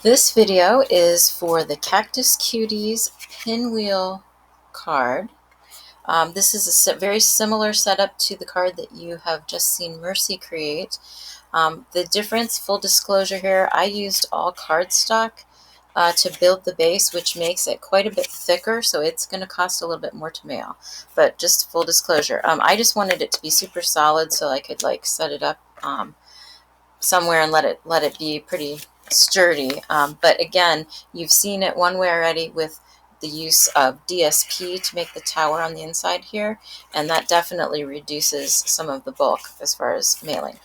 This video is for the Cactus Cuties Pinwheel card. This is a very similar setup to the card that you have just seen Mercy create. The difference, full disclosure here, I used all cardstock to build the base, which makes it quite a bit thicker, so it's going to cost a little bit more to mail. But just full disclosure, I just wanted it to be super solid so I could set it up somewhere and let it be pretty sturdy. But again, you've seen it one way already with the use of DSP to make the tower on the inside here, and that definitely reduces some of the bulk as far as mailing.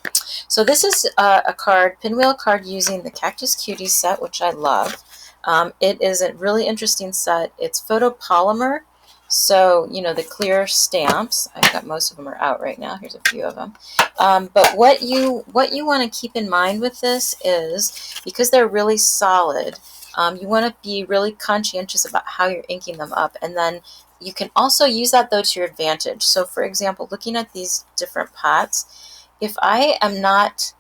So this is a card, Pinwheel card, using the Cactus Cuties set, which I love. It is a really interesting set. It's photopolymer, so the clear stamps. I've got most of them are out right now. Here's a few of them. But what you want to keep in mind with this is, because they're really solid, you want to be really conscientious about how you're inking them up, and then you can also use that though to your advantage. So for example, looking at these different pots, if I am not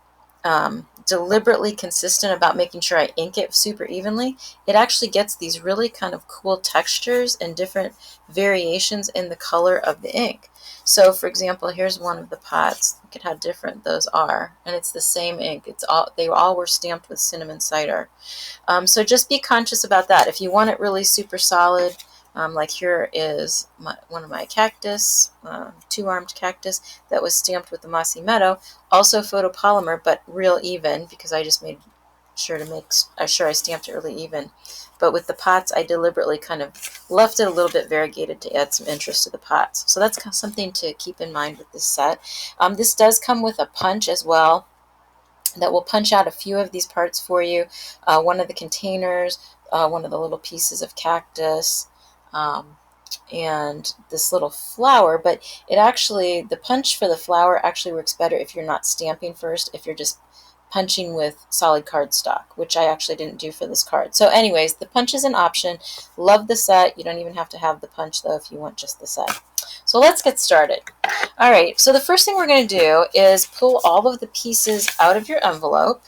deliberately consistent about making sure I ink it super evenly, it actually gets these really kind of cool textures and different variations in the color of the ink. So for example, here's one of the pots. Look at how different those are, and it's the same ink. They all were stamped with cinnamon cider. So just be conscious about that. If you want it really super solid, like here is one of my cactus, two-armed cactus that was stamped with the mossy meadow, also photopolymer, but real even, because I just made sure to make sure I stamped it really even. But with the pots, I deliberately kind of left it a little bit variegated to add some interest to the pots. So that's something to keep in mind with this set. This does come with a punch as well that will punch out a few of these parts for you. One of the containers, one of the little pieces of cactus, and this little flower. But the punch for the flower actually works better if you're not stamping first, if you're just punching with solid cardstock, which I actually didn't do for this card. So anyways, the punch is an option. Love the set. You don't even have to have the punch though if you want just the set. So let's get started. All right, so the first thing we're going to do is pull all of the pieces out of your envelope,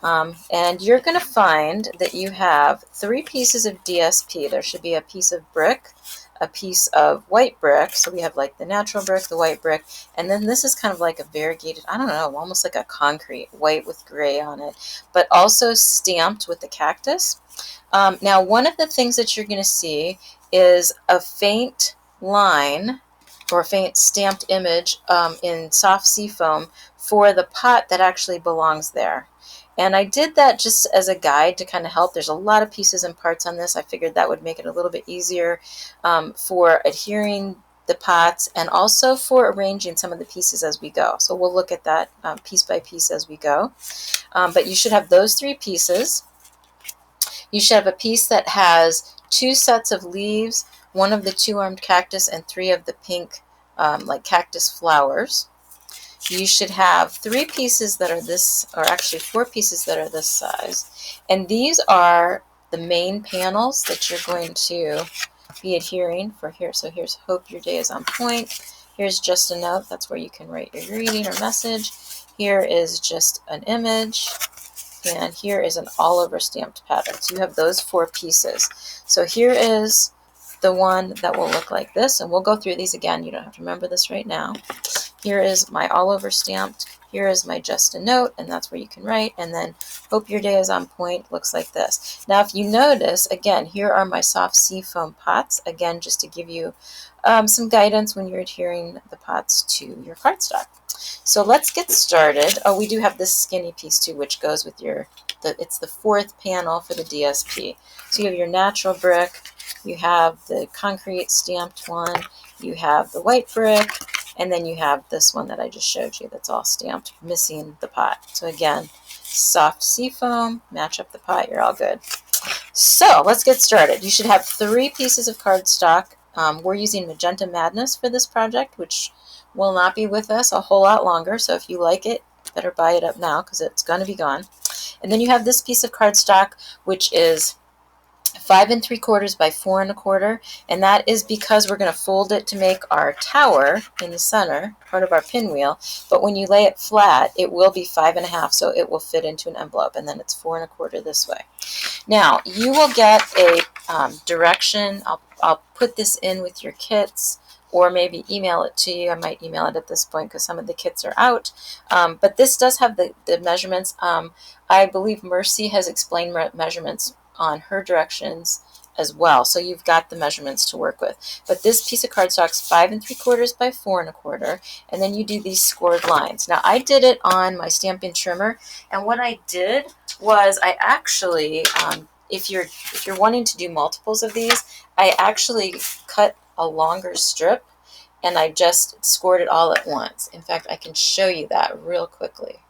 and you're going to find that you have 3 pieces of DSP. There should be a piece of brick, a piece of white brick, so we have like the natural brick, the white brick, and then this is kind of like a variegated, I don't know, almost like a concrete, white with gray on it, but also stamped with the cactus. Now, one of the things that you're going to see is a faint line or a faint stamped image in soft seafoam for the pot that actually belongs there. And I did that just as a guide to kind of help. There's a lot of pieces and parts on this. I figured that would make it a little bit easier for adhering the pots and also for arranging some of the pieces as we go. So we'll look at that piece by piece as we go. But you should have those 3 pieces. You should have a piece that has 2 sets of leaves, 1 of the 2-armed cactus, and 3 of the pink like cactus flowers. You should have 3 pieces that are this, or actually 4 pieces that are this size. And these are the main panels that you're going to be adhering for here. So here's Hope Your Day is on Point. Here's Just a Note. That's where you can write your greeting or message. Here is just an image. And here is an all over stamped pattern. So you have those 4 pieces. So here is the one that will look like this. And we'll go through these again. You don't have to remember this right now. Here is my all over stamped. Here is my Just a Note, and that's where you can write. And then Hope Your Day is on Point looks like this. Now, if you notice, again, here are my soft seafoam pots. Again, just to give you some guidance when you're adhering the pots to your cardstock. So let's get started. Oh, we do have this skinny piece too, which goes with it's the 4th panel for the DSP. So you have your natural brick, you have the concrete stamped one, you have the white brick, and then you have this one that I just showed you that's all stamped, missing the pot. So again, soft seafoam, match up the pot, you're all good. So let's get started. You should have 3 pieces of cardstock. We're using Magenta Madness for this project, which will not be with us a whole lot longer. So if you like it, better buy it up now because it's going to be gone. And then you have this piece of cardstock, which is 5 3/4 by 4 1/4, and that is because we're going to fold it to make our tower in the center, part of our pinwheel. But when you lay it flat, it will be 5 1/2, so it will fit into an envelope, and then it's 4 1/4 this way. Now you will get a direction. I'll put this in with your kits, or maybe email it to you. I might email it at this point because some of the kits are out. But this does have the measurements. I believe Mercy has explained measurements on her directions as well, so you've got the measurements to work with. But this piece of cardstock's 5 3/4 by 4 1/4, and then you do these scored lines. Now I did it on my Stampin' Trimmer, and what I did was I actually, if you're wanting to do multiples of these, I actually cut a longer strip and I just scored it all at once. In fact, I can show you that real quickly.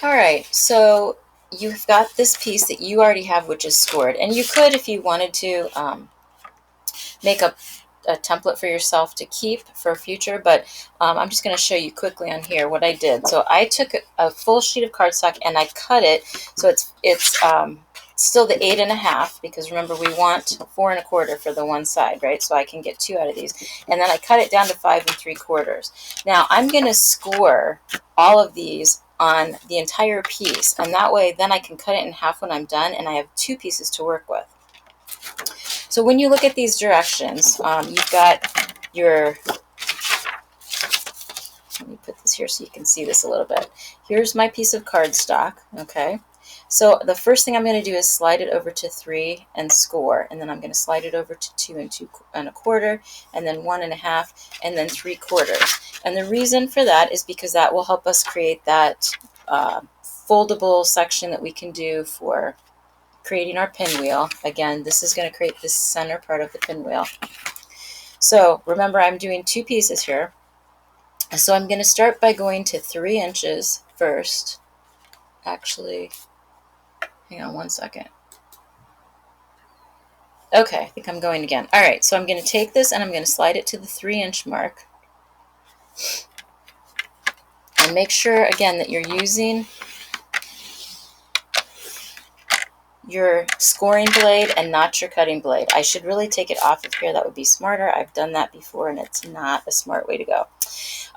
All right, so you've got this piece that you already have, which is scored, and you could, if you wanted to, make a template for yourself to keep for future, but I'm just going to show you quickly on here what I did. So I took a full sheet of cardstock and I cut it so it's still the 8 1/2, because remember we want 4 1/4 for the one side, right? So I can get 2 out of these, and then I cut it down to 5 3/4. Now I'm going to score all of these on the entire piece, and that way then I can cut it in half when I'm done, and I have 2 pieces to work with. So when you look at these directions, you've got your, let me put this here so you can see this a little bit. Here's my piece of cardstock, okay? So the first thing I'm going to do is slide it over to 3 and score, and then I'm going to slide it over to 2 and 2 1/4, and then 1 1/2, and then 3/4. And the reason for that is because that will help us create that foldable section that we can do for creating our pinwheel. Again, this is going to create this center part of the pinwheel. So remember, I'm doing 2 pieces here. So I'm going to start by going to 3 inches first. Actually, hang on one second. Okay, I think I'm going again. All right, so I'm going to take this and I'm going to slide it to the 3-inch mark. And make sure, again, that you're using your scoring blade and not your cutting blade. I should really take it off of here. That would be smarter. I've done that before and it's not a smart way to go.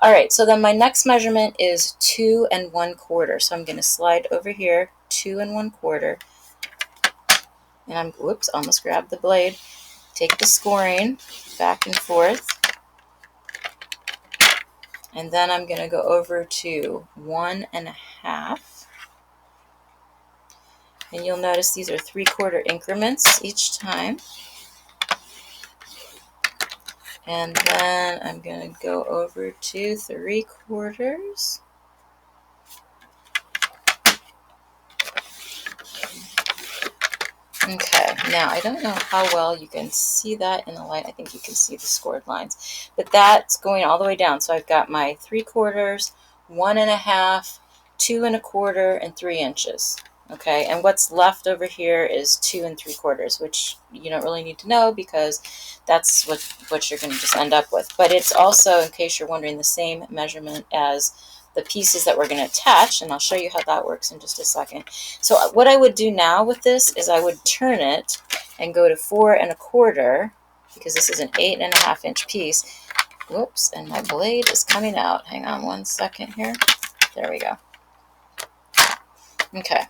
All right, so then my next measurement is 2 1/4. So I'm going to slide over here, 2 1/4. And I'm, whoops, almost grabbed the blade. Take the scoring back and forth. And then I'm going to go over to 1 1/2. And you'll notice these are 3/4 increments each time. And then I'm going to go over to 3/4. Okay, now I don't know how well you can see that in the light. I think you can see the scored lines. But that's going all the way down. So I've got my 3/4, 1 1/2, 2 1/4, and 3 inches. Okay, and what's left over here is 2 3/4, which you don't really need to know because that's what you're going to just end up with. But it's also, in case you're wondering, the same measurement as the pieces that we're going to attach, and I'll show you how that works in just a second. So what I would do now with this is I would turn it and go to 4 1/4, because this is an 8 1/2 inch piece. Whoops, and my blade is coming out. Hang on one second here. There we go. Okay.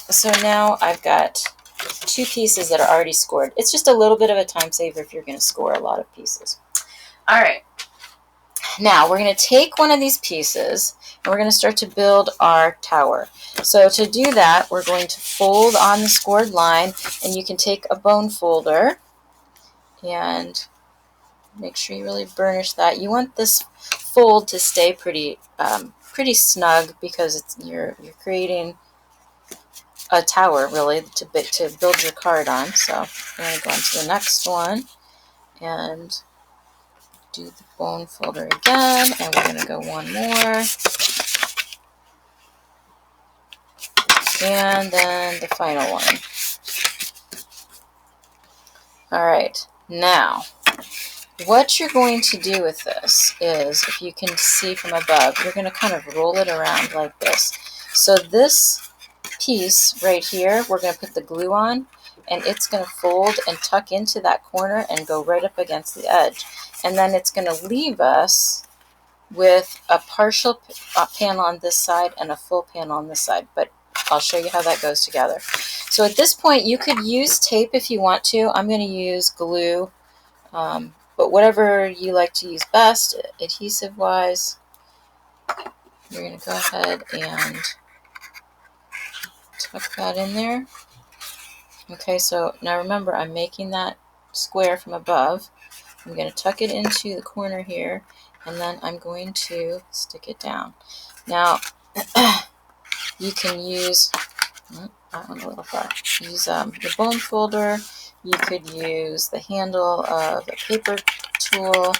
So now I've got 2 pieces that are already scored. It's just a little bit of a time saver if you're going to score a lot of pieces. All right. Now we're going to take one of these pieces and we're going to start to build our tower. So to do that, we're going to fold on the scored line, and you can take a bone folder and make sure you really burnish that. You want this fold to stay pretty snug, because you're creating a tower really to build your card on. So I'm going to go on to the next one and do the bone folder again, and we're going to go one more, and then the final one. All right, now what you're going to do with this is, if you can see from above, you're going to kind of roll it around like this. So this piece right here, we're going to put the glue on, and it's going to fold and tuck into that corner and go right up against the edge. And then it's going to leave us with a partial panel on this side and a full panel on this side, but I'll show you how that goes together. So at this point, you could use tape if you want to. I'm going to use glue, but whatever you like to use best, adhesive-wise, you're going to go ahead and tuck that in there. Okay, so now remember, I'm making that square from above. I'm going to tuck it into the corner here, and then I'm going to stick it down. Now, you can use, that one a little far, use the bone folder. You could use the handle of a paper tool.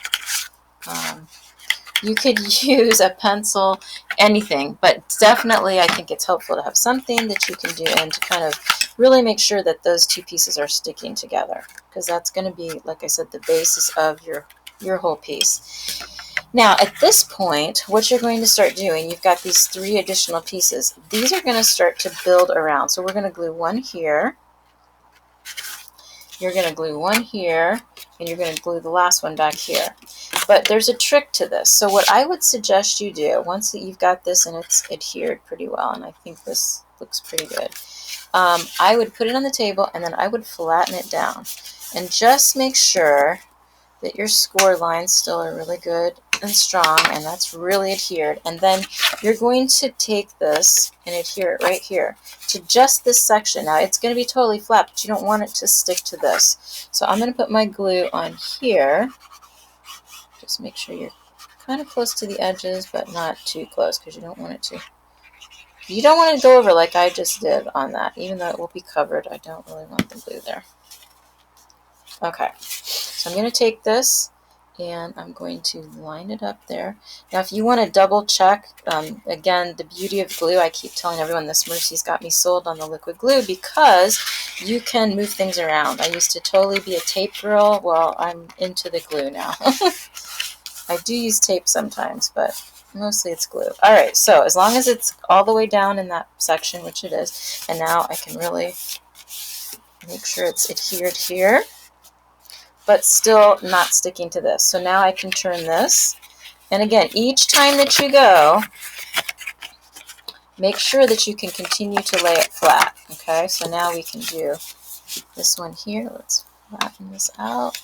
You could use a pencil, anything, but definitely I think it's helpful to have something that you can do and to kind of really make sure that those two pieces are sticking together, because that's going to be, like I said, the basis of your whole piece. Now, at this point, what you're going to start doing, you've got these 3 additional pieces. These are going to start to build around. So we're going to glue one here. You're going to glue one here, and you're going to glue the last one back here. But there's a trick to this. So what I would suggest you do, once that you've got this and it's adhered pretty well, and I think this looks pretty good, I would put it on the table, and then I would flatten it down. And just make sure that your score lines still are really good and strong, and that's really adhered. And then you're going to take this and adhere it right here to just this section. Now, it's going to be totally flat, but you don't want it to stick to this. So I'm going to put my glue on here. Just make sure you're kind of close to the edges, but not too close, because you don't want it to. You don't want to go over like I just did on that, even though it will be covered. I don't really want the glue there. Okay, so I'm going to take this and I'm going to line it up there. Now, if you want to double check, again, the beauty of glue, I keep telling everyone this, Mercy's got me sold on the liquid glue, because you can move things around. I used to totally be a tape girl. Well, I'm into the glue now. I do use tape sometimes, but mostly it's glue. All right, so as long as it's all the way down in that section, which it is, and now I can really make sure it's adhered here, but still not sticking to this. So now I can turn this. And again, each time that you go, make sure that you can continue to lay it flat. Okay, so now we can do this one here. Let's flatten this out.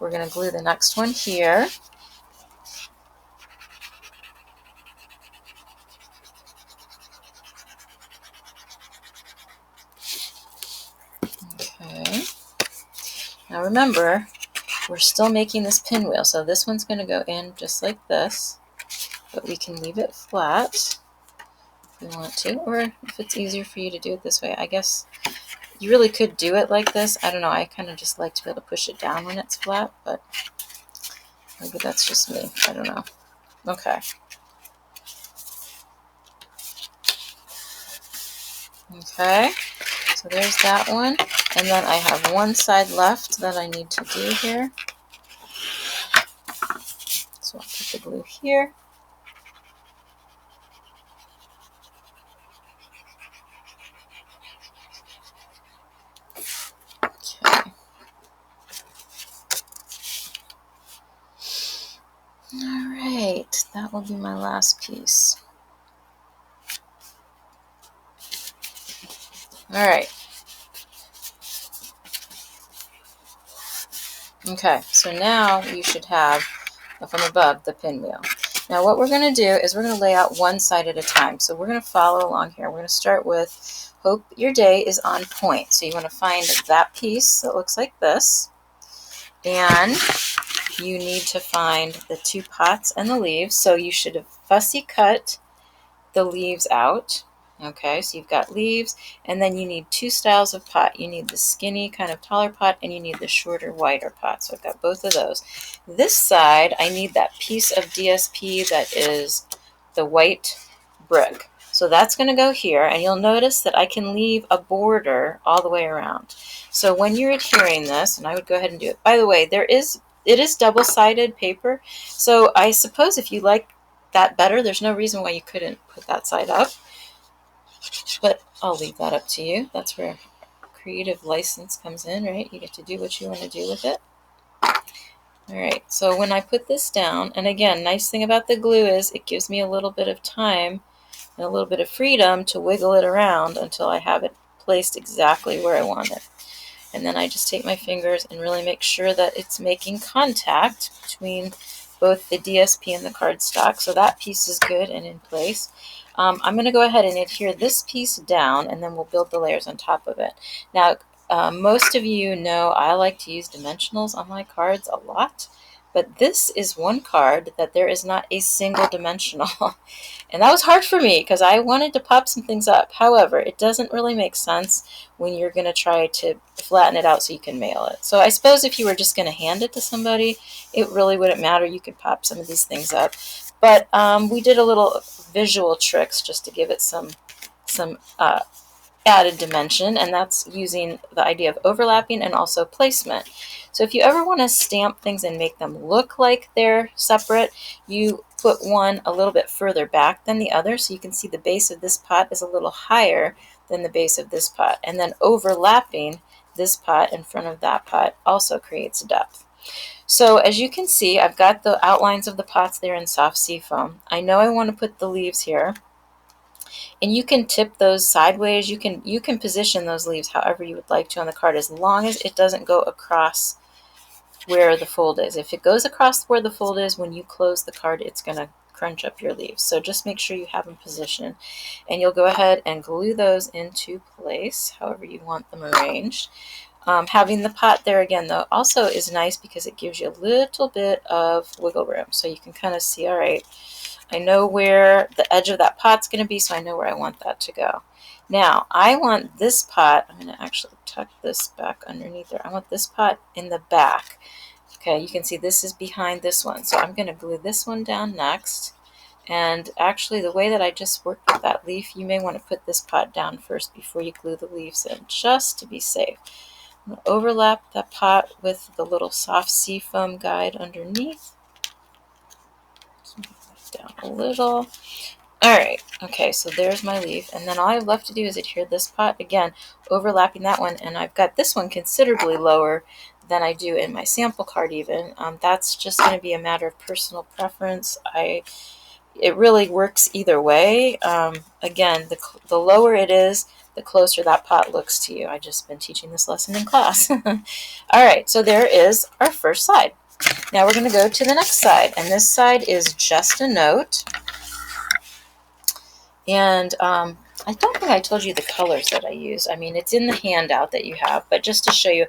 We're going to glue the next one here. Okay. Now remember, we're still making this pinwheel, so this one's going to go in just like this, but we can leave it flat if we want to, or if it's easier for you to do it this way. I guess you really could do it like this. I don't know, I kind of just like to be able to push it down when it's flat, but maybe that's just me. I don't know. Okay. Okay, so there's that one. And then I have one side left that I need to do here. So I'll put the glue here. Okay. All right, that will be my last piece. All right. Okay, so now you should have, from above, the pinwheel. Now what we're going to do is we're going to lay out one side at a time. So we're going to follow along here. We're going to start with, hope your day is on point. So you want to find that piece that looks like this. And you need to find the 2 pots and the leaves. So you should have fussy cut the leaves out. Okay, so you've got leaves, and then you need 2 styles of pot. You need the skinny, kind of taller pot, and you need the shorter, wider pot. So I've got both of those. This side, I need that piece of DSP that is the white brick. So that's going to go here, and you'll notice that I can leave a border all the way around. So when you're adhering this, and I would go ahead and do it. By the way, there is it is double-sided paper, so I suppose if you like that better, there's no reason why you couldn't put that side up, but I'll leave that up to you. That's where creative license comes in, right? You get to do what you want to do with it. All right, so when I put this down, and again, nice thing about the glue is it gives me a little bit of time and a little bit of freedom to wiggle it around until I have it placed exactly where I want it. And then I just take my fingers and really make sure that it's making contact between both the DSP and the cardstock, so that piece is good and in place. I'm going to go ahead and adhere this piece down, and then we'll build the layers on top of it. Now, most of you know I like to use dimensionals on my cards a lot, but this is one card that there is not a single dimensional. And that was hard for me because I wanted to pop some things up. However, it doesn't really make sense when you're going to try to flatten it out so you can mail it. So I suppose if you were just going to hand it to somebody, it really wouldn't matter. You could pop some of these things up. But we did a little visual tricks just to give it some added dimension, and that's using the idea of overlapping and also placement. So if you ever want to stamp things and make them look like they're separate, you put one a little bit further back than the other, so you can see the base of this pot is a little higher than the base of this pot, and then overlapping this pot in front of that pot also creates depth. So as you can see, I've got the outlines of the pots there in soft seafoam. I know I want to put the leaves here, and you can tip those sideways. You can position those leaves however you would like to on the card, as long as it doesn't go across where the fold is. If it goes across where the fold is, when you close the card, it's going to crunch up your leaves. So just make sure you have them positioned, and you'll go ahead and glue those into place however you want them arranged. Having the pot there again, though, also is nice because it gives you a little bit of wiggle room, so you can kind of see, all right, I know where the edge of that pot's going to be, so I know where I want that to go. Now, I want this pot, I'm going to actually tuck this back underneath there. I want this pot in the back. Okay, you can see this is behind this one, so I'm going to glue this one down next. And actually, the way that I just worked with that leaf, you may want to put this pot down first before you glue the leaves in, just to be safe. I'm going to overlap that pot with the little soft seafoam guide underneath. Down a little. All right, okay, so there's my leaf, and then all I have left to do is adhere this pot, again, overlapping that one, and I've got this one considerably lower than I do in my sample card even. That's just going to be a matter of personal preference. It really works either way. Again, the lower it is, the closer that pot looks to you. I've just been teaching this lesson in class. All right, so there is our first side. Now we're going to go to the next side, and this side is just a note. And I don't think I told you the colors that I use. I mean, it's in the handout that you have, but just to show you,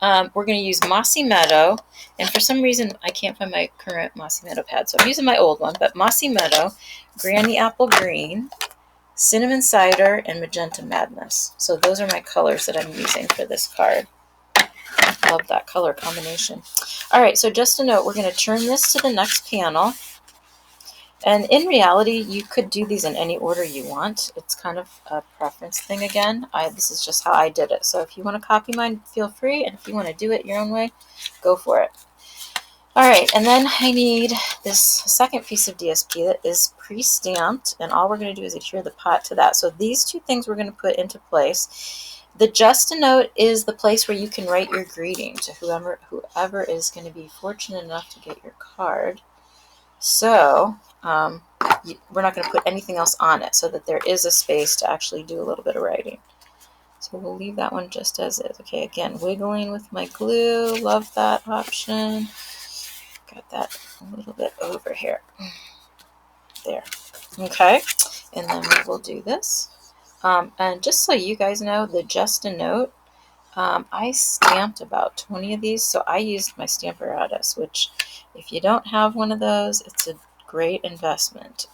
we're going to use Mossy Meadow, and for some reason I can't find my current Mossy Meadow pad, so I'm using my old one, but Mossy Meadow, Granny Apple Green, Cinnamon Cider, and Magenta Madness. So those are my colors that I'm using for this card. I love that color combination. All right, so just a note, we're going to turn this to the next panel. And in reality, you could do these in any order you want. It's kind of a preference thing again. This is just how I did it. So if you want to copy mine, feel free. And if you want to do it your own way, go for it. All right, and then I need this second piece of DSP that is pre-stamped. And all we're going to do is adhere the pot to that. So these two things we're going to put into place. The Just a Note is the place where you can write your greeting to whoever is going to be fortunate enough to get your card. So we're not going to put anything else on it, so that there is a space to actually do a little bit of writing. So we'll leave that one just as is. Okay, again, wiggling with my glue. Love that option. Got that a little bit over here. There. Okay, and then we will do this. And just so you guys know, the Just a Note, I stamped about 20 of these, so I used my Stamparatus, which if you don't have one of those, it's a great investment.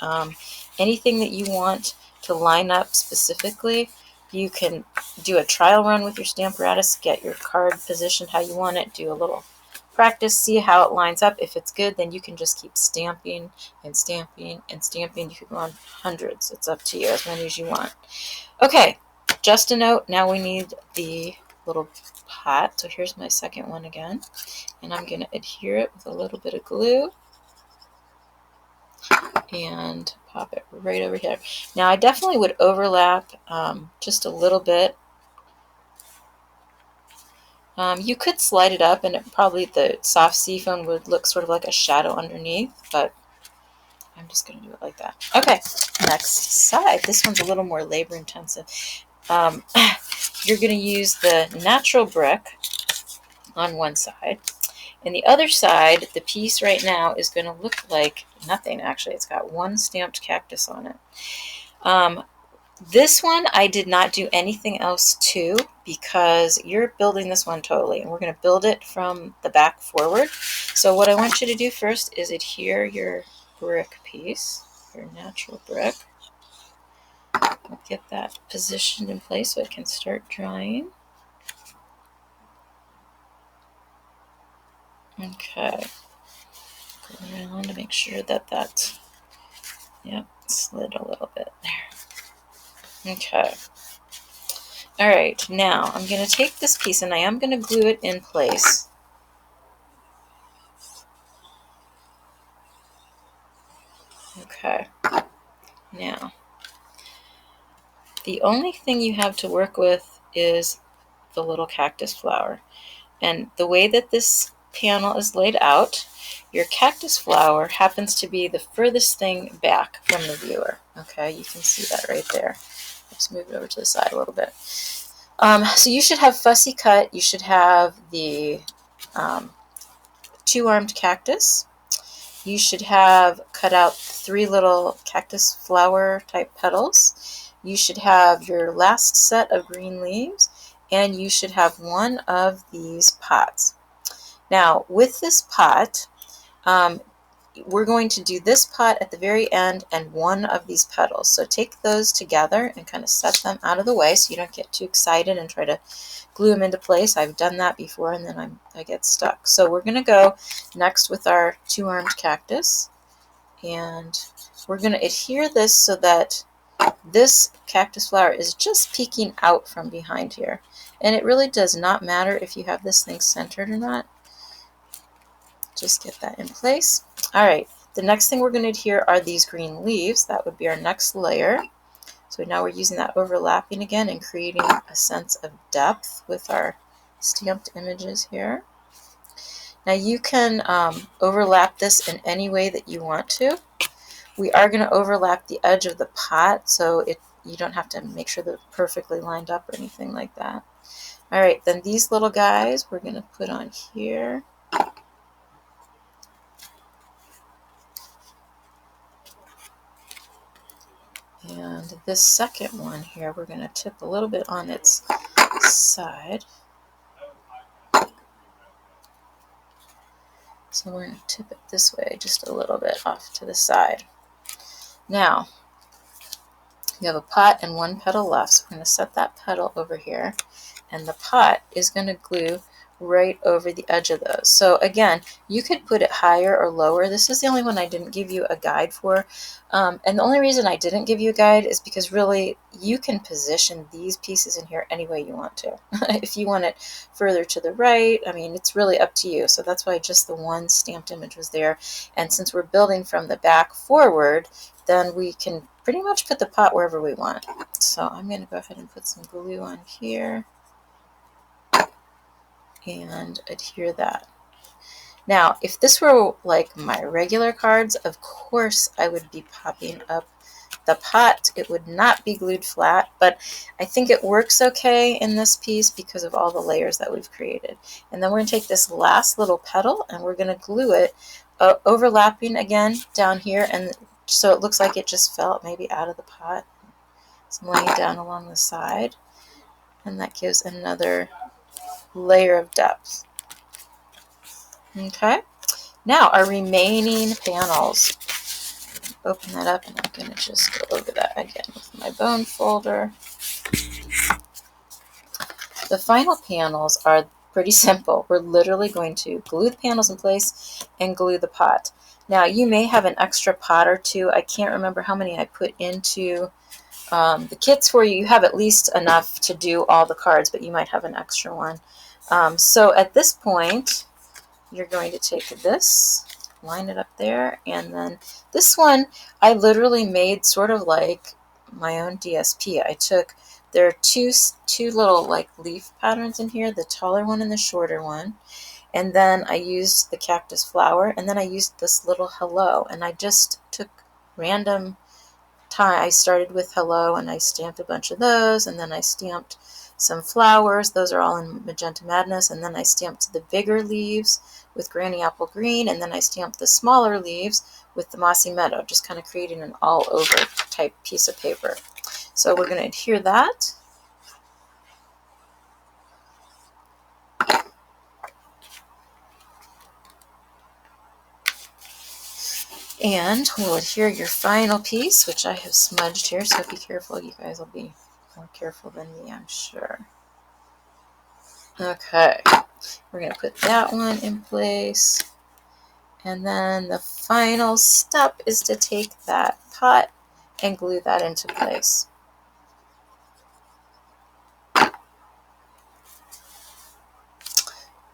Anything that you want to line up specifically, you can do a trial run with your Stamparatus, get your card positioned how you want it, do a little practice, see how it lines up. If it's good, then you can just keep stamping and stamping and stamping. You can go on hundreds. It's up to you, as many as you want. Okay, Just a Note. Now we need the little pot. So here's my second one again, and I'm going to adhere it with a little bit of glue and pop it right over here. Now I definitely would overlap just a little bit. You could slide it up and probably the soft seafoam would look sort of like a shadow underneath, but I'm just going to do it like that. Okay, next side. This one's a little more labor intensive. You're going to use the natural brick on one side. And the other side, the piece right now is going to look like nothing, actually. It's got one stamped cactus on it. This one I did not do anything else to because you're building this one totally. And we're going to build it from the back forward. So what I want you to do first is adhere your brick piece, your natural brick. Get that positioned in place so it can start drying. Okay. Go around to make sure that that's, yep, slid a little bit there. Okay. All right, now I'm going to take this piece and I am going to glue it in place. Okay. Now, the only thing you have to work with is the little cactus flower. And the way that this panel is laid out, your cactus flower happens to be the furthest thing back from the viewer. Okay, you can see that right there. Let's move it over to the side a little bit. So you should have fussy cut. You should have the two-armed cactus. You should have cut out 3 little cactus flower type petals. You should have your last set of green leaves, and you should have one of these pots. Now, with this pot, we're going to do this pot at the very end and one of these petals. So take those together and kind of set them out of the way so you don't get too excited and try to glue them into place. I've done that before and then I get stuck. So we're going to go next with our two-armed cactus, and we're going to adhere this so that this cactus flower is just peeking out from behind here. And it really does not matter if you have this thing centered or not. Just get that in place. All right, the next thing we're going to adhere are these green leaves. That would be our next layer. So now we're using that overlapping again and creating a sense of depth with our stamped images here. Now you can overlap this in any way that you want to. We are going to overlap the edge of the pot so you don't have to make sure they're perfectly lined up or anything like that. All right, then these little guys we're going to put on here. And this second one here, we're going to tip a little bit on its side. So we're going to tip it this way just a little bit off to the side. Now, you have a pot and 1 petal left, so we're going to set that petal over here. And the pot is going to glue right over the edge of those. So again, you could put it higher or lower. This is the only one I didn't give you a guide for. And the only reason I didn't give you a guide is because really you can position these pieces in here any way you want to. If you want it further to the right, I mean, it's really up to you. So that's why just the one stamped image was there. And since we're building from the back forward, then we can pretty much put the pot wherever we want. So I'm going to go ahead and put some glue on here and adhere that. Now, if this were like my regular cards, of course I would be popping up the pot. It would not be glued flat, but I think it works okay in this piece because of all the layers that we've created. And then we're going to take this last little petal and we're going to glue it overlapping again down here, and so it looks like it just fell maybe out of the pot. It's laying down along the side, and that gives another layer of depth. Okay, now our remaining panels. Open that up and I'm going to just go over that again with my bone folder. The final panels are pretty simple. We're literally going to glue the panels in place and glue the pot. Now you may have an extra pot or two. I can't remember how many I put into The kit's for you. You have at least enough to do all the cards, but you might have an extra one. So at this point, you're going to take this, line it up there, and then this one I literally made sort of like my own DSP. There are two little like leaf patterns in here, the taller one and the shorter one. And then I used the cactus flower, and then I used this little hello, and I just took random time. I started with hello, and I stamped a bunch of those, and then I stamped some flowers. Those are all in Magenta Madness, and then I stamped the bigger leaves with Granny Apple Green, and then I stamped the smaller leaves with the Mossy Meadow, just kind of creating an all-over type piece of paper. So we're going to adhere that. And we'll adhere your final piece, which I have smudged here, so be careful. You guys will be more careful than me, I'm sure. Okay, we're going to put that one in place. And then the final step is to take that pot and glue that into place.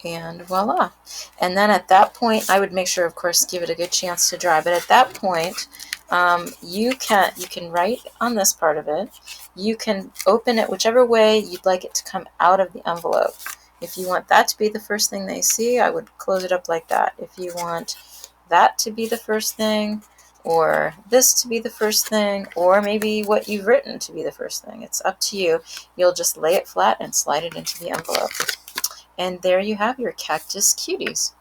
And voila. And then at that point, I would make sure, of course, give it a good chance to dry. But at that point, you can write on this part of it. You can open it whichever way you'd like it to come out of the envelope. If you want that to be the first thing they see, I would close it up like that. If you want that to be the first thing, or this to be the first thing, or maybe what you've written to be the first thing, it's up to you. You'll just lay it flat and slide it into the envelope. And there you have your Cactus Cuties.